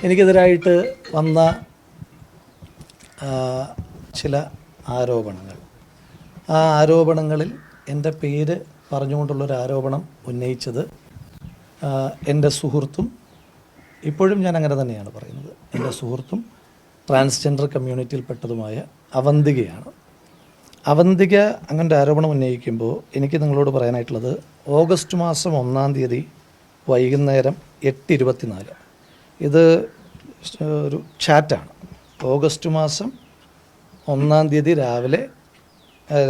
എനിക്കെതിരായിട്ട് വന്ന ചില ആരോപണങ്ങൾ, ആ ആരോപണങ്ങളിൽ എൻ്റെ പേര് പറഞ്ഞുകൊണ്ടുള്ളൊരു ആരോപണം ഉന്നയിച്ചത് എൻ്റെ സുഹൃത്തും, ഇപ്പോഴും ഞാൻ അങ്ങനെ തന്നെയാണ് പറയുന്നത്, എൻ്റെ സുഹൃത്തും ട്രാൻസ്ജെൻഡർ കമ്മ്യൂണിറ്റിയിൽപ്പെട്ടതുമായ അവന്തികയാണ്. അവന്തിക അങ്ങനൊരു ആരോപണം ഉന്നയിക്കുമ്പോൾ എനിക്ക് നിങ്ങളോട് പറയാനായിട്ടുള്ളത്, ഓഗസ്റ്റ് മാസം 1-ാം തീയതി വൈകുന്നേരം 8:24, ഇത് ഒരു ചാറ്റാണ്. ഓഗസ്റ്റ് മാസം 1-ാം തീയതി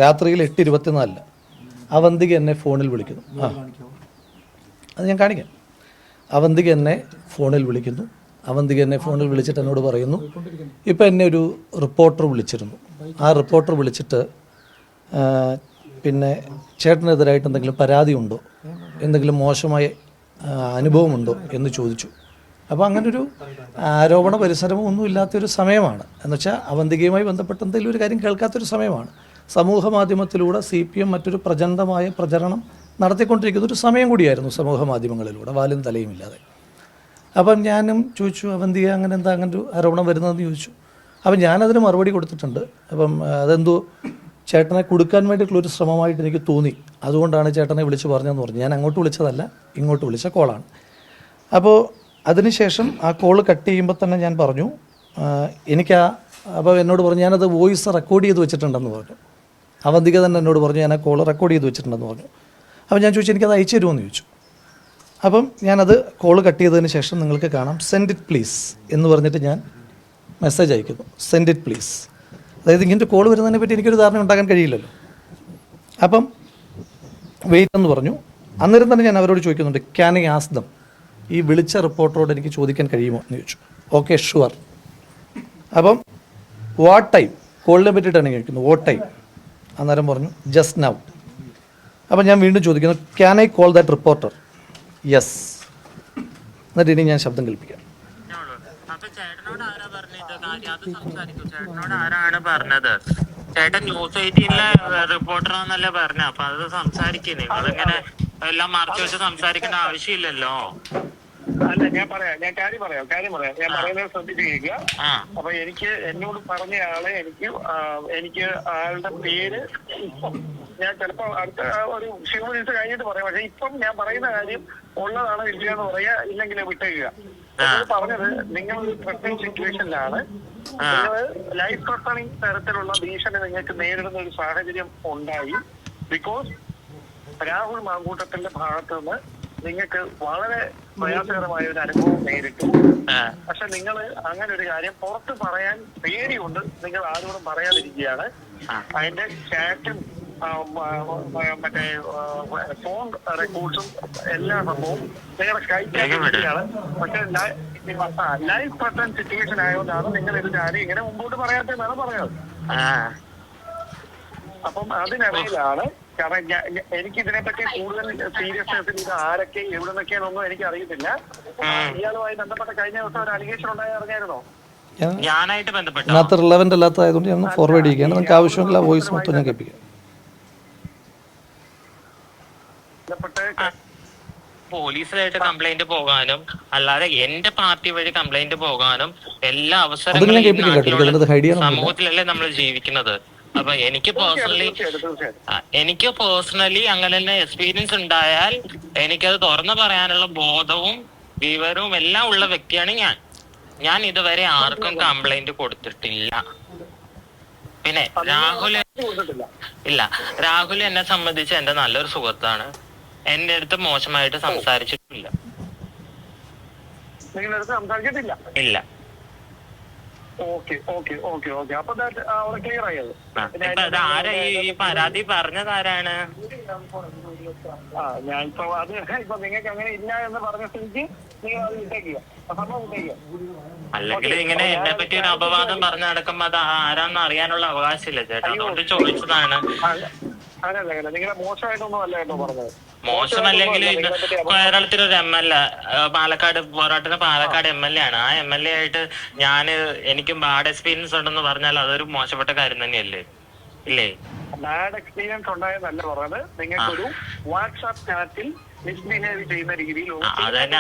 രാത്രിയിൽ 8:24 അവന്തിക എന്നെ ഫോണിൽ വിളിക്കുന്നു. അത് ഞാൻ കാണിക്കാം. അവന്തിക എന്നെ ഫോണിൽ വിളിക്കുന്നു. അവന്തിക എന്നെ ഫോണിൽ വിളിച്ചിട്ട് എന്നോട് പറയുന്നു, ഇപ്പം എന്നെ ഒരു റിപ്പോർട്ടർ വിളിച്ചിരുന്നു. ആ റിപ്പോർട്ടർ വിളിച്ചിട്ട് പിന്നെ ചേട്ടനെതിരായിട്ട് എന്തെങ്കിലും പരാതിയുണ്ടോ, എന്തെങ്കിലും മോശമായ അനുഭവമുണ്ടോ എന്ന് ചോദിച്ചു. അപ്പോൾ അങ്ങനൊരു ആരോപണ പരിസരമോ ഒന്നും ഇല്ലാത്തൊരു സമയമാണ്. എന്നുവെച്ചാൽ അവന്തികയുമായി ബന്ധപ്പെട്ട എന്തെങ്കിലും ഒരു കാര്യം കേൾക്കാത്തൊരു സമയമാണ്. സമൂഹ മാധ്യമത്തിലൂടെ CPM മറ്റൊരു പ്രചണ്ഡമായ പ്രചരണം നടത്തിക്കൊണ്ടിരിക്കുന്ന ഒരു സമയം കൂടിയായിരുന്നു സമൂഹ മാധ്യമങ്ങളിലൂടെ, വാലും തലയും ഇല്ലാതെ. അപ്പം ഞാനും ചോദിച്ചു, അവന്തിക അങ്ങനെ എന്താ അങ്ങനൊരു ആരോപണം വരുന്നതെന്ന് ചോദിച്ചു. അപ്പം ഞാനതിന് മറുപടി കൊടുത്തിട്ടുണ്ട്. അപ്പം അതെന്തോ ചേട്ടനെ കൊടുക്കാൻ വേണ്ടിയിട്ടുള്ളൊരു ശ്രമമായിട്ട് എനിക്ക് തോന്നി, അതുകൊണ്ടാണ് ചേട്ടനെ വിളിച്ച് പറഞ്ഞതെന്ന് പറഞ്ഞു. ഞാൻ അങ്ങോട്ട് വിളിച്ചതല്ല, ഇങ്ങോട്ട് വിളിച്ച കോളാണ്. അപ്പോൾ അതിനുശേഷം ആ കോള് കട്ട് ചെയ്യുമ്പോൾ തന്നെ ഞാൻ പറഞ്ഞു, അപ്പോൾ എന്നോട് പറഞ്ഞു ഞാനത് വോയിസ് റെക്കോർഡ് ചെയ്ത് വെച്ചിട്ടുണ്ടെന്ന് പറഞ്ഞു. അവന്തിക തന്നെ എന്നോട് പറഞ്ഞു ഞാൻ ആ കോള് റെക്കോർഡ് ചെയ്ത് വെച്ചിട്ടുണ്ടെന്ന് പറഞ്ഞു. അപ്പോൾ ഞാൻ ചോദിച്ചു എനിക്കത് അയച്ചു തരുമോ എന്ന് ചോദിച്ചു. അപ്പം ഞാനത് കോള് കട്ട് ചെയ്തതിന് ശേഷം നിങ്ങൾക്ക് കാണാം, സെൻഡ് ഇറ്റ് പ്ലീസ് എന്ന് പറഞ്ഞിട്ട് ഞാൻ മെസ്സേജ് അയക്കുന്നു. Send it please. അതായത് ഇങ്ങനത്തെ കോള് വരുന്നതിനെ പറ്റി എനിക്കൊരു ധാരണ ഉണ്ടാക്കാൻ കഴിയില്ലല്ലോ. അപ്പം വെയിറ്റ് എന്ന് പറഞ്ഞു. അന്നേരം തന്നെ ഞാൻ അവരോട് ചോദിക്കുന്നുണ്ട്, ക്യാൻ ഐ ആസ്ക് ദം, ഈ വിളിച്ച റിപ്പോർട്ടറോട് എനിക്ക് ചോദിക്കാൻ കഴിയുമോ എന്ന് ചോദിച്ചു. Okay sure. അപ്പം വാട്ട് ടൈം, കോളിനെ പറ്റിയിട്ടാണ് ചോദിക്കുന്നത്, വാട്ട് ടൈം. അന്നേരം പറഞ്ഞു ജസ്റ്റ് നൗ. അപ്പം ഞാൻ വീണ്ടും ചോദിക്കുന്നു, can I call that reporter? Yes. എന്നിട്ട് ഇനി ഞാൻ ശബ്ദം കേൾപ്പിക്കാം. ചേട്ടനോട് ആരാണ് പറഞ്ഞത്? ചേട്ടൻ ന്യൂസ് 18-ലെ റിപ്പോർട്ടറാന്നല്ലേ പറഞ്ഞ? അപ്പൊ അത് സംസാരിക്കേ, നിങ്ങളിങ്ങനെ എല്ലാം മറച്ചു വെച്ച് സംസാരിക്കേണ്ട ആവശ്യമില്ലല്ലോ. അല്ല, ഞാൻ കാര്യം പറയാം. ഞാൻ പറയുന്നത് ശ്രദ്ധിച്ച് കേൾക്കുക. അപ്പൊ എന്നോട് പറഞ്ഞ ആളെ എനിക്ക് ആളുടെ പേര് ഞാൻ ചിലപ്പോ അടുത്ത ഒരു ഫ്യൂ മിനിറ്റ്സ് കഴിഞ്ഞിട്ട് പറയാം. പക്ഷെ ഇപ്പം ഞാൻ പറയുന്ന കാര്യം ഉള്ളതാണ് ഇല്ലയെന്ന് പറയാ, ഇല്ലെങ്കിൽ വിട്ടേക്കുക. പറഞ്ഞത് നിങ്ങൾ ഒരു പ്രസന്റ് സിറ്റുവേഷനിലാണ്, നിങ്ങൾ ലൈഫ് ത്രെട്ടണിങ് തരത്തിലുള്ള ഭീഷണി നിങ്ങൾക്ക് നേരിടുന്ന ഒരു സാഹചര്യം ഉണ്ടായി. ബിക്കോസ് രാഹുൽ മാങ്കൂട്ടത്തിന്റെ ഭാഗത്തു നിന്ന് നിങ്ങൾക്ക് വളരെ പ്രയാസകരമായ ഒരു അനുഭവം നേരിട്ടു. പക്ഷെ നിങ്ങൾ അങ്ങനെ ഒരു കാര്യം പുറത്ത് പറയാൻ പേടിയുണ്ട്, നിങ്ങൾ ആരോടും പറയാതിരിക്കുകയാണ്. അതിന്റെ ചാറ്റും മറ്റേ ഫോൺ റെക്കോർഡ്സും എല്ലാ സംഭവം നിങ്ങളുടെ കൈക്കാണ്. പക്ഷെ ലൈഫ് പ്രസന്റ് സിറ്റുവേഷൻ ആയതുകൊണ്ടാണ് നിങ്ങൾ ഇത് കാര്യം ഇങ്ങനെ മുമ്പോട്ട് പറയാത്തതെന്നാണ് പറഞ്ഞത്. അപ്പം അതിനിടയിലാണ്, കാരണം എനിക്ക് ഇതിനെപ്പറ്റി കൂടുതൽ സീരിയസ്നെസ് ഇത് ആരൊക്കെ എവിടെ നിന്നൊക്കെയാണെന്നൊന്നും എനിക്ക് അറിയത്തില്ല. ഇയാളുമായി ബന്ധപ്പെട്ട കഴിഞ്ഞ ദിവസം ഒരു അലിഗേഷൻ ഉണ്ടായി അറിഞ്ഞായിരുന്നോ? ഞാനായിട്ട് ബന്ധപ്പെട്ട റിലവന്റ് അല്ലാത്തതായതുകൊണ്ട് ഞാൻ ഫോർവേഡ് ചെയ്യുകയാണ്. നിങ്ങൾക്ക് ആവശ്യമുള്ള വോയിസ് മൊത്തം ഞാൻ കേൾപ്പിക്കാം. പോലീസിലായിട്ട് കംപ്ലൈന്റ് പോകാനും അല്ലാതെ എന്റെ പാർട്ടി വഴി കംപ്ലൈന്റ് പോകാനും എല്ലാ അവസരങ്ങളും സമൂഹത്തിലല്ലേ നമ്മൾ ജീവിക്കുന്നത്. അപ്പൊ എനിക്ക് പേഴ്സണലി അങ്ങനെ തന്നെ എക്സ്പീരിയൻസ് ഉണ്ടായാൽ എനിക്കത് തുറന്നു പറയാനുള്ള ബോധവും വിവരവും എല്ലാം ഉള്ള വ്യക്തിയാണ് ഞാൻ ഇതുവരെ ആർക്കും കംപ്ലൈന്റ് കൊടുത്തിട്ടില്ല. പിന്നെ രാഹുൽ എന്നെ സംബന്ധിച്ച് എന്റെ നല്ലൊരു സുഹൃത്താണ്. എന്റെ അടുത്ത് മോശമായിട്ട് സംസാരിച്ചിട്ടില്ല. ഇല്ല. ആരാ ഈ പരാതി പറഞ്ഞത്? ആരാണ്? നിങ്ങൾക്ക് അങ്ങനെ ഇല്ല എന്ന് പറഞ്ഞ സ്ഥിതിക്ക് നിങ്ങൾ അത് വിട്ടേക്കുക. അല്ലെങ്കിൽ ഇങ്ങനെ എന്നെ പറ്റി ഒരു അപവാദം പറഞ്ഞു നടക്കുമ്പോ അത് ആരാന്ന് അറിയാനുള്ള അവകാശമില്ല ചേട്ടാ, അതുകൊണ്ട് ചോദിച്ചതാണ്. നിങ്ങളെ മോശമായിട്ടൊന്നും അല്ല കേട്ടോ പറഞ്ഞത്. മോശമല്ലെങ്കിൽ കേരളത്തിലൊരു MLA, പാലക്കാട് MLA ആണ്. ആ MLA ആയിട്ട് എനിക്ക് ബാഡ് എക്സ്പീരിയൻസ് ഉണ്ടെന്ന് പറഞ്ഞാൽ അതൊരു മോശപ്പെട്ട കാര്യം തന്നെയല്ലേ? ഇല്ലേ? ബാഡ് എക്സ്പീരിയൻസ് ഉണ്ടായെന്നല്ല പറഞ്ഞത്. നിങ്ങൾക്കൊരു വാട്സാപ്പ് ചാറ്റിൽ മിസ്ബിഹേവ് ചെയ്യുന്ന രീതിയിൽ അതന്നെ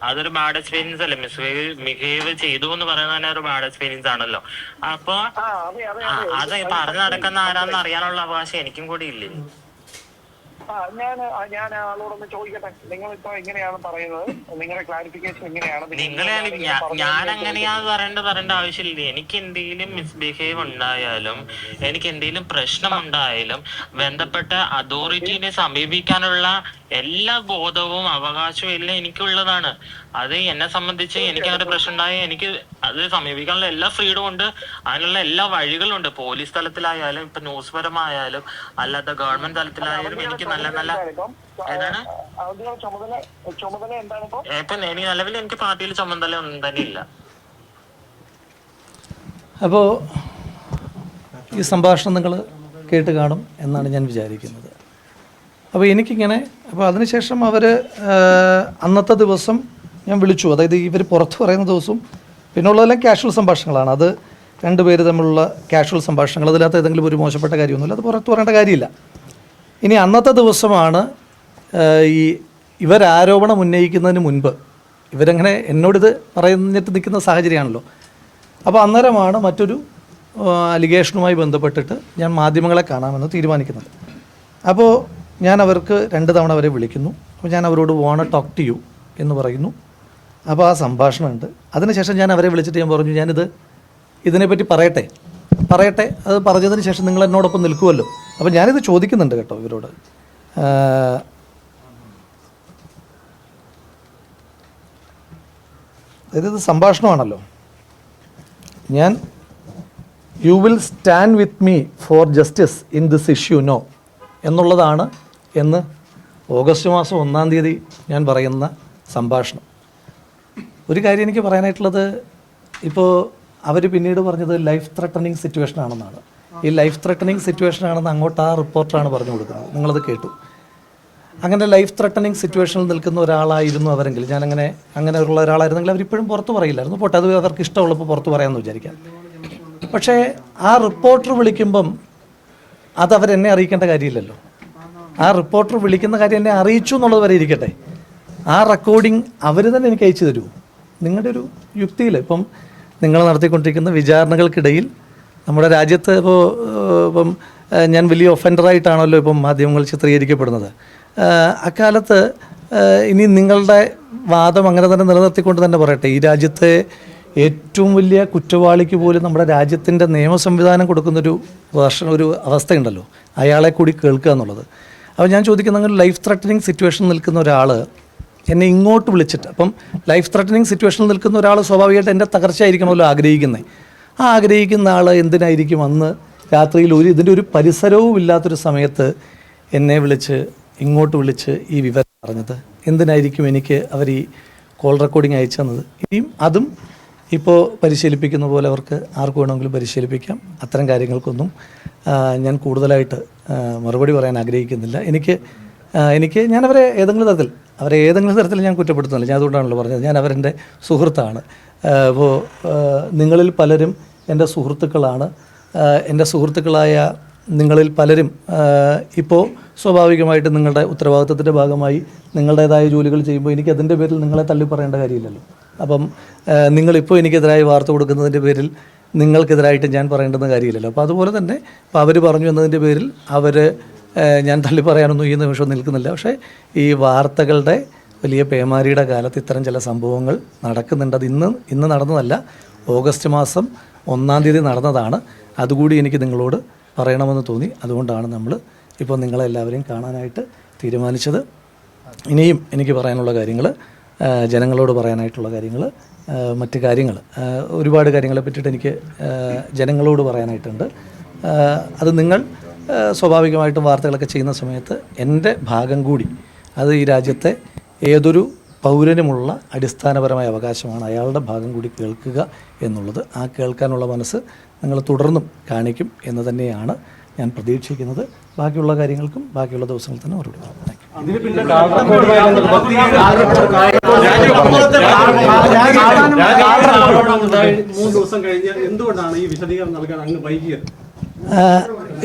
അതൊരു ബാഡ് എക്സ്പീരിയൻസ് അല്ലേ? മിസ്ബിഹേവ് ചെയ്തു എന്ന് പറയുന്നത് തന്നെ ഒരു ബാഡ് എക്സ്പീരിയൻസ് ആണല്ലോ. അപ്പൊ അത് പറഞ്ഞു നടക്കുന്ന ആരാന്ന് അറിയാനുള്ള അവകാശം എനിക്കും കൂടി ഇല്ലേ? ഞാൻ ആളോടൊന്ന് ചോദിക്കട്ടെ, നിങ്ങളിപ്പോ എങ്ങനെയാണ് പറയുന്നത്, നിങ്ങളുടെ ക്ലാരിഫിക്കേഷൻ എങ്ങനെയാണ്? ഞാൻ എങ്ങനെയാന്ന് പറയേണ്ട ആവശ്യമില്ല. എനിക്ക് എന്തെങ്കിലും മിസ്ബിഹേവ് ഉണ്ടായാലും എനിക്ക് എന്തെങ്കിലും പ്രശ്നം ഉണ്ടായാലും ബന്ധപ്പെട്ട അതോറിറ്റിനെ സമീപിക്കാനുള്ള എല്ലാ ബോധവും അവകാശവും എല്ലാം എനിക്കുള്ളതാണ്. അത് എന്നെ സംബന്ധിച്ച് എനിക്ക് അങ്ങനെ പ്രശ്നം ഉണ്ടായാൽ എനിക്ക് അത് സമീപിക്കാനുള്ള എല്ലാ ഫ്രീഡം ഉണ്ട്, അതിനുള്ള എല്ലാ വഴികളും ഉണ്ട്. പോലീസ് തലത്തിലായാലും ഇപ്പൊ ന്യൂസ് പരമായാലും അല്ലാത്ത ഗവൺമെന്റ് തലത്തിലായാലും എനിക്ക് നല്ല ഏതാണ് ഇപ്പൊ എനിക്ക് നിലവിൽ എനിക്ക് പാർട്ടിയിൽ ചുമതല ഒന്നും തന്നെ ഇല്ല. അപ്പോൾ ഈ സംഭാഷണം നിങ്ങൾ കേട്ട് കാണും എന്നാണ് ഞാൻ വിചാരിക്കുന്നത്. അപ്പോൾ എനിക്കിങ്ങനെ അപ്പോൾ അതിനുശേഷം അവർ അന്നത്തെ ദിവസം ഞാൻ വിളിച്ചു, അതായത് ഇവർ പുറത്ത് പറയുന്ന ദിവസവും പിന്നെ ഉള്ളതെല്ലാം കാഷ്വൽ സംഭാഷണങ്ങളാണ്. അത് രണ്ടുപേര് തമ്മിലുള്ള കാഷ്വൽ സംഭാഷണങ്ങൾ, അതിനകത്ത് ഏതെങ്കിലും ഒരു മോശപ്പെട്ട കാര്യമൊന്നുമില്ല, അത് പുറത്ത് പറയേണ്ട കാര്യമില്ല. ഇനി അന്നത്തെ ദിവസമാണ് ഇവരാരോപണം ഉന്നയിക്കുന്നതിന് മുൻപ് ഇവരങ്ങനെ എന്നോടിത് പറഞ്ഞിട്ട് നിൽക്കുന്ന സാഹചര്യമാണല്ലോ. അപ്പോൾ അന്നേരമാണ് മറ്റൊരു അലിഗേഷനുമായി ബന്ധപ്പെട്ടിട്ട് ഞാൻ മാധ്യമങ്ങളെ കാണാമെന്ന് തീരുമാനിക്കുന്നത്. അപ്പോൾ ഞാൻ അവർക്ക് 2 തവണ അവരെ വിളിക്കുന്നു. അപ്പോൾ ഞാൻ അവരോട് വോണ്ട് ടോക്ക് ടു യു എന്ന് പറയുന്നു. അപ്പോൾ ആ സംഭാഷണമുണ്ട്. അതിനുശേഷം ഞാൻ അവരെ വിളിച്ചിട്ട് ഞാൻ പറഞ്ഞു, ഇതിനെപ്പറ്റി പറയട്ടെ, അത് പറഞ്ഞതിന് ശേഷം നിങ്ങൾ എന്നോടൊപ്പം നിൽക്കുമല്ലോ. അപ്പോൾ ഞാനിത് ചോദിക്കുന്നുണ്ട് കേട്ടോ ഇവരോട്. അതായത് സംഭാഷണമാണല്ലോ. You will stand with me for justice in this issue no എന്നുള്ളതാണ് എന്ന് ഓഗസ്റ്റ് മാസം 1-ാം തീയതി ഞാൻ പറയുന്ന സംഭാഷണം. ഒരു കാര്യം എനിക്ക് പറയാനായിട്ടുള്ളത്, ഇപ്പോൾ അവർ പിന്നീട് പറഞ്ഞത് ലൈഫ് ത്രെട്ടനിങ് സിറ്റുവേഷൻ ആണെന്നാണ്. ഈ ലൈഫ് ത്രെട്ടനിങ് സിറ്റുവേഷൻ ആണെന്ന് അങ്ങോട്ട് ആ റിപ്പോർട്ടറാണ് പറഞ്ഞു കൊടുക്കുന്നത്. നിങ്ങളത് കേട്ടു. അങ്ങനെ ലൈഫ് ത്രെട്ടനിങ് സിറ്റുവേഷനിൽ നിൽക്കുന്ന ഒരാളായിരുന്നു അവരെങ്കിൽ, അങ്ങനെയുള്ള ഒരാളായിരുന്നെങ്കിൽ അവരിപ്പോഴും പുറത്ത് പറയില്ലായിരുന്നു. പോട്ടെ, അത് അവർക്ക് ഇഷ്ടമുള്ളപ്പോൾ പുറത്ത് പറയാമെന്ന് വിചാരിക്കാം. പക്ഷേ ആ റിപ്പോർട്ടർ വിളിക്കുമ്പം അത് അവരെന്നെ അറിയിക്കേണ്ട കാര്യമില്ലല്ലോ. ആ റിപ്പോർട്ടർ വിളിക്കുന്ന കാര്യം എന്നെ അറിയിച്ചു എന്നുള്ളത് വരെ ഇരിക്കട്ടെ. ആ റെക്കോർഡിങ് അവർ തന്നെ എനിക്ക് അയച്ചു തരൂ. നിങ്ങളുടെ ഒരു യുക്തിയിൽ ഇപ്പം നിങ്ങൾ നടത്തിക്കൊണ്ടിരിക്കുന്ന വിചാരണകൾക്കിടയിൽ നമ്മുടെ രാജ്യത്ത് ഇപ്പം ഞാൻ വലിയ ഒഫൻഡറായിട്ടാണല്ലോ ഇപ്പം മാധ്യമങ്ങൾ ചിത്രീകരിക്കപ്പെടുന്നത്. അക്കാലത്ത് ഇനി നിങ്ങളുടെ വാദം അങ്ങനെ തന്നെ നിലനിർത്തിക്കൊണ്ട് തന്നെ പറയട്ടെ, ഈ രാജ്യത്തെ ഏറ്റവും വലിയ കുറ്റവാളിക്ക് പോലും നമ്മുടെ രാജ്യത്തിൻ്റെ നിയമ സംവിധാനം കൊടുക്കുന്നൊരു ഒരു അവസ്ഥയുണ്ടല്ലോ, അയാളെ കൂടി കേൾക്കുക എന്നുള്ളത്. അപ്പോൾ ഞാൻ ചോദിക്കുന്നത്, ലൈഫ് ത്രെട്ടനിങ് സിറ്റുവേഷൻ നിൽക്കുന്ന ഒരാൾ എന്നെ ഇങ്ങോട്ട് വിളിച്ചിട്ട്, അപ്പം ലൈഫ് ത്രെട്ടനിങ് സിറ്റുവേഷനിൽ നിൽക്കുന്ന ഒരാൾ സ്വാഭാവികമായിട്ട് എൻ്റെ തകർച്ചയായിരിക്കണമല്ലോ ആഗ്രഹിക്കുന്നത്. ആ ആഗ്രഹിക്കുന്ന ആൾ എന്തിനായിരിക്കും അന്ന് രാത്രിയിൽ ഇതിൻ്റെ ഒരു പരിസരവും ഇല്ലാത്തൊരു സമയത്ത് എന്നെ ഇങ്ങോട്ട് വിളിച്ച് ഈ വിവരം പറഞ്ഞത്? എന്തിനായിരിക്കും എനിക്ക് അവർ ഈ കോൾ റെക്കോർഡിങ് അയച്ചു തന്നത്? ഇനിയും അതും ഇപ്പോൾ പരിശീലിപ്പിക്കുന്ന പോലെ അവർക്ക് ആർക്ക് വേണമെങ്കിലും പരിശീലിപ്പിക്കാം. അത്തരം കാര്യങ്ങൾക്കൊന്നും ഞാൻ കൂടുതലായിട്ട് മറുപടി പറയാൻ ആഗ്രഹിക്കുന്നില്ല. എനിക്ക് ഞാൻ അവരെ ഏതെങ്കിലും തരത്തിൽ ഞാൻ കുറ്റപ്പെടുത്തുന്നില്ല. ഞാൻ അതുകൊണ്ടാണല്ലോ പറഞ്ഞത്, ഞാൻ അവരെൻ്റെ സുഹൃത്താണ്. അപ്പോൾ നിങ്ങളിൽ പലരും എൻ്റെ സുഹൃത്തുക്കളാണ്. എൻ്റെ സുഹൃത്തുക്കളായ നിങ്ങളിൽ പലരും ഇപ്പോൾ സ്വാഭാവികമായിട്ട് നിങ്ങളുടെ ഉത്തരവാദിത്വത്തിൻ്റെ ഭാഗമായി നിങ്ങളുടേതായ ജോലികൾ ചെയ്യുമ്പോൾ എനിക്ക് അതിൻ്റെ പേരിൽ നിങ്ങളെ തള്ളി പറയേണ്ട കാര്യമില്ലല്ലോ. അപ്പം നിങ്ങളിപ്പോൾ എനിക്കെതിരായി വാർത്ത കൊടുക്കുന്നതിൻ്റെ പേരിൽ നിങ്ങൾക്കെതിരായിട്ട് ഞാൻ പറയേണ്ടുന്ന കാര്യമില്ലല്ലോ. അപ്പോൾ അതുപോലെ തന്നെ ഇപ്പോൾ അവർ പറഞ്ഞു എന്നതിൻ്റെ പേരിൽ ഞാൻ തള്ളി പറയാനൊന്നും ഈ നിമിഷം നിൽക്കുന്നില്ല. പക്ഷേ ഈ വാർത്തകളുടെ വലിയ പേമാരിയുടെ കാലത്ത് ഇത്തരം ചില സംഭവങ്ങൾ നടക്കുന്നുണ്ട്. അത് ഇന്ന് നടന്നതല്ല, ഓഗസ്റ്റ് മാസം 1-ാം തീയതി നടന്നതാണ്. അതുകൂടി എനിക്ക് നിങ്ങളോട് പറയണമെന്ന് തോന്നി. അതുകൊണ്ടാണ് നമ്മൾ ഇപ്പോൾ നിങ്ങളെല്ലാവരെയും കാണാനായിട്ട് തീരുമാനിച്ചത്. ഇനിയും എനിക്ക് പറയാനുള്ള കാര്യങ്ങൾ, ജനങ്ങളോട് പറയാനായിട്ടുള്ള കാര്യങ്ങൾ, മറ്റ് കാര്യങ്ങൾ, ഒരുപാട് കാര്യങ്ങളെ പറ്റിയിട്ട് എനിക്ക് ജനങ്ങളോട് പറയാനായിട്ടുണ്ട്. അത് നിങ്ങൾ സ്വാഭാവികമായിട്ടും വാർത്തകളൊക്കെ ചെയ്യുന്ന സമയത്ത് എൻ്റെ ഭാഗം കൂടി, അത് ഈ രാജ്യത്തെ ഏതൊരു പൗരനുമുള്ള അടിസ്ഥാനപരമായ അവകാശമാണ്, അയാളുടെ ഭാഗം കൂടി കേൾക്കുക എന്നുള്ളത്. ആ കേൾക്കാനുള്ള മനസ്സ് നിങ്ങൾ തുടർന്നും കാണിക്കും എന്ന് തന്നെയാണ് ഞാൻ പ്രതീക്ഷിക്കുന്നത്. ബാക്കിയുള്ള കാര്യങ്ങൾക്കും ബാക്കിയുള്ള ദിവസങ്ങളിൽ തന്നെ മറുപടി പറയാം.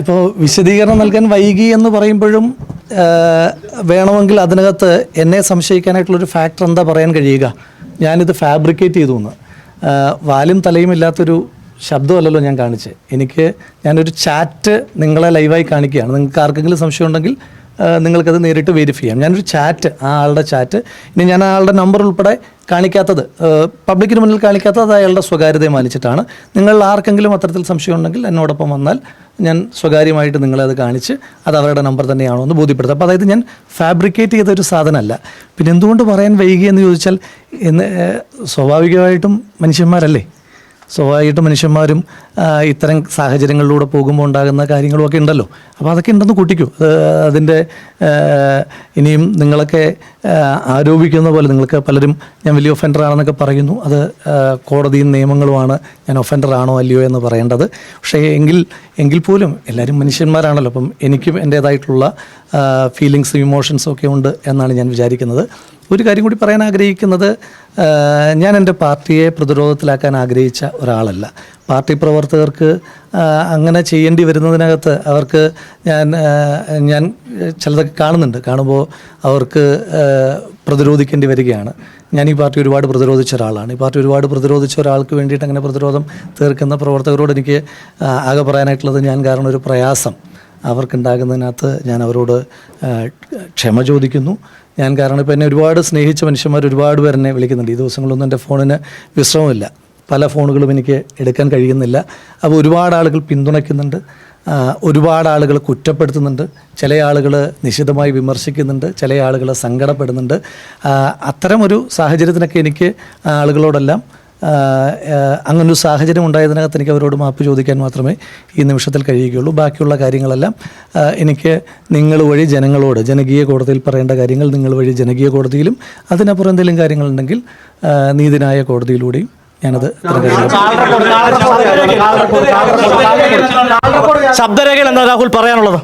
ഇപ്പോൾ വിശദീകരണം നൽകാൻ വൈകി എന്ന് പറയുമ്പോഴും വേണമെങ്കിൽ അതിനകത്ത് എന്നെ സംശയിക്കാനായിട്ടുള്ളൊരു ഫാക്ടർ എന്താ പറയാൻ കഴിയുക, ഞാനിത് ഫാബ്രിക്കേറ്റ് ചെയ്തു എന്ന്. വാലും തലയും ഇല്ലാത്തൊരു ശബ്ദമല്ലല്ലോ ഞാൻ കാണിച്ചത്. ഞാനൊരു ചാറ്റ് നിങ്ങളെ ലൈവായി കാണിക്കുകയാണ്. നിങ്ങൾക്ക് ആർക്കെങ്കിലും സംശയം ഉണ്ടെങ്കിൽ നിങ്ങൾക്കത് നേരിട്ട് വെരിഫൈ ചെയ്യാം. ഞാനൊരു ചാറ്റ്, ആ ആളുടെ ചാറ്റ്, ഇനി ഞാൻ ആ ആളുടെ നമ്പർ ഉൾപ്പെടെ കാണിക്കാത്തത്, പബ്ലിക്കിന് മുന്നിൽ കാണിക്കാത്തത് അത് അയാളുടെ സ്വകാര്യതയെ മാനിച്ചിട്ടാണ്. നിങ്ങൾ ആർക്കെങ്കിലും അത്തരത്തിൽ സംശയം ഉണ്ടെങ്കിൽ എന്നോടൊപ്പം വന്നാൽ ഞാൻ സ്വകാര്യമായിട്ട് നിങ്ങളെ അത് കാണിച്ച് അത് അവരുടെ നമ്പർ തന്നെയാണോ എന്ന് ബോധ്യപ്പെടുത്തും. അപ്പോൾ അതായത് ഞാൻ ഫാബ്രിക്കേറ്റ് ചെയ്തൊരു സാധനമല്ല. പിന്നെ എന്തുകൊണ്ട് പറയാൻ വൈകിയെന്ന് ചോദിച്ചാൽ, സ്വാഭാവികമായിട്ടും മനുഷ്യന്മാരല്ലേ, സ്വാഭാവികമായിട്ടും മനുഷ്യന്മാരും ഇത്തരം സാഹചര്യങ്ങളിലൂടെ പോകുമ്പോൾ ഉണ്ടാകുന്ന കാര്യങ്ങളുമൊക്കെ ഉണ്ടല്ലോ. അപ്പോൾ അതൊക്കെ ഉണ്ടെന്ന് കൂട്ടിക്കൂ. അതിൻ്റെ ഇനിയും നിങ്ങളൊക്കെ ആരോപിക്കുന്ന പോലെ നിങ്ങൾക്ക് പലരും ഞാൻ വലിയ ഒഫൻഡറാണെന്നൊക്കെ പറയുന്നു. അത് കോടതിയും നിയമങ്ങളുമാണ് ഞാൻ ഒഫൻഡറാണോ അല്ലയോ എന്ന് പറയേണ്ടത്. പക്ഷേ എങ്കിൽ പോലും എല്ലാവരും മനുഷ്യന്മാരാണല്ലോ. അപ്പം എനിക്കും എൻ്റേതായിട്ടുള്ള ഫീലിങ്സും ഇമോഷൻസും ഒക്കെ ഉണ്ട് എന്നാണ് ഞാൻ വിചാരിക്കുന്നത്. ഒരു കാര്യം കൂടി പറയാൻ ആഗ്രഹിക്കുന്നത്, ഞാൻ എൻ്റെ പാർട്ടിയെ പ്രതിരോധത്തിലാക്കാൻ ആഗ്രഹിച്ച ഒരാളല്ല. പാർട്ടി പ്രവർത്തകർക്ക് അങ്ങനെ ചെയ്യേണ്ടി വരുന്നതിനകത്ത് അവർക്ക് ഞാൻ ചിലതൊക്കെ കാണുമ്പോൾ അവർക്ക് പ്രതിരോധിക്കേണ്ടി വരികയാണ്. ഞാൻ ഈ പാർട്ടി ഒരുപാട് പ്രതിരോധിച്ച ഒരാളാണ്. ഈ പാർട്ടി ഒരുപാട് പ്രതിരോധിച്ച ഒരാൾക്ക് വേണ്ടിയിട്ട് അങ്ങനെ പ്രതിരോധം തീർക്കുന്ന പ്രവർത്തകരോട് എനിക്ക് ആകെ പറയാനായിട്ടുള്ളത്, ഞാൻ കാരണം ഒരു പ്രയാസം അവർക്കുണ്ടാകുന്നതിനകത്ത് ഞാൻ അവരോട് ക്ഷമ ചോദിക്കുന്നു. ഞാൻ കാരണം ഇപ്പോൾ എന്നെ ഒരുപാട് സ്നേഹിച്ച മനുഷ്യന്മാർ ഒരുപാട് പേർ എന്നെ വിളിക്കുന്നുണ്ട്. ഈ ദിവസങ്ങളൊന്നും എൻ്റെ ഫോണിന് വിശ്രമമില്ല. പല ഫോണുകളും എനിക്ക് എടുക്കാൻ കഴിയുന്നില്ല. അപ്പോൾ ഒരുപാട് ആളുകൾ പിന്തുണയ്ക്കുന്നുണ്ട്, ഒരുപാട് ആളുകൾ കുറ്റപ്പെടുത്തുന്നുണ്ട്, ചില ആളുകൾ നിശിതമായി വിമർശിക്കുന്നുണ്ട്, ചില ആളുകൾ സങ്കടപ്പെടുന്നുണ്ട്. അത്തരമൊരു സാഹചര്യത്തിനൊക്കെ എനിക്ക് ആളുകളോടെല്ലാം അങ്ങനൊരു സാഹചര്യം ഉണ്ടായതിനകത്ത് എനിക്ക് അവരോട് മാപ്പ് ചോദിക്കാൻ മാത്രമേ ഈ നിമിഷത്തിൽ കഴിയുകയുള്ളൂ. ബാക്കിയുള്ള കാര്യങ്ങളെല്ലാം എനിക്ക് നിങ്ങൾ വഴി ജനങ്ങളോട്, ജനകീയ കോടതിയിൽ പറയേണ്ട കാര്യങ്ങൾ നിങ്ങൾ വഴി ജനകീയ കോടതിയിലും, അതിനപ്പുറം എന്തെങ്കിലും കാര്യങ്ങളുണ്ടെങ്കിൽ നീതിന്യായ കോടതിയിലൂടെയും ഞാനത് ശബ്ദരേഖയിൽ എന്താ രാഹുൽ പറയാനുള്ളത്?